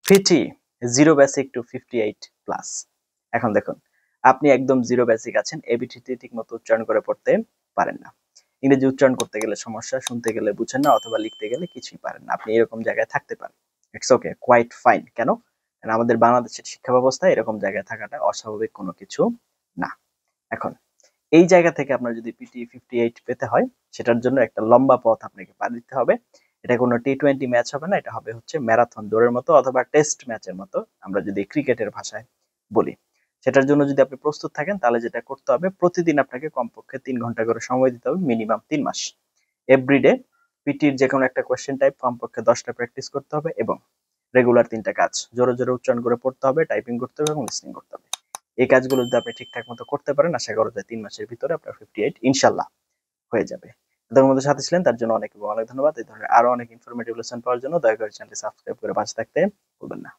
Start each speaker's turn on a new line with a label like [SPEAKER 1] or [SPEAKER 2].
[SPEAKER 1] PT zero basic to 58 plus. এখন দেখুন, আপনি একদম জিরো বেসিক আছেন, এবিটিটি ঠিক মতো উচ্চারণ করে পড়তে পারেন না, ইংরেজি উচ্চারণ করতে গেলে সমস্যা, শুনতে গেলে বুঝেন না, অথবা লিখতে গেলে কিছুই পারেন না। আপনি এরকম জায়গায় থাকতে পারেন, ইটস ওকে, কোয়াইট ফাইন। কেন? কারণ আমাদের বাংলাদেশের শিক্ষা ব্যবস্থা এরকম জায়গায় থাকাটা অস্বাভাবিক কোনো কিছু না। এখন এই জায়গা থেকে আপনার যদি পিটি 58 পেতে হয়, সেটার জন্য একটা লম্বা পথ আপনাকে পাড়ি দিতে হবে। এটা কোনো টি-20 ম্যাচ হবে না, এটা হবে হচ্ছে ম্যারাথন দৌড়ের মতো অথবা টেস্ট ম্যাচের মতো, আমরা যদি ক্রিকেটের ভাষায় বলি। সেটার জন্য যদি আপনি প্রস্তুত থাকেন, তাহলে যেটা করতে হবে, প্রতিদিন আপনাকে কমপক্ষে 3 ঘন্টা করে সময় দিতে হবে, মিনিমাম 3 মাস। এভরিডে পিটির যে কোনো একটা কোয়েশ্চেন টাইপ কমপক্ষে 10টা প্র্যাকটিস করতে হবে, এবং রেগুলার 3টা কাজ জোরে জোরে উচ্চারণ করে পড়তে হবে, টাইপিং করতে হবে এবং লিসনিং করতে হবে। এই কাজগুলো যদি আপনি ঠিকঠাক মতো করতে পারেন, আশা করা যায় 3 মাসের ভিতরে আপনার 58 ইনশাল্লাহ হয়ে যাবে। এতক্ষণ মধ্যে সাথে ছিলেন তার জন্য অনেক অনেক ধন্যবাদ। এই ধরনের আরো অনেক ইনফরমেটিভ লেসন পাওয়ার জন্য দয়া করে চ্যানেলটি সাবস্ক্রাইব করে পাশে থাকতে ভুলবেন না।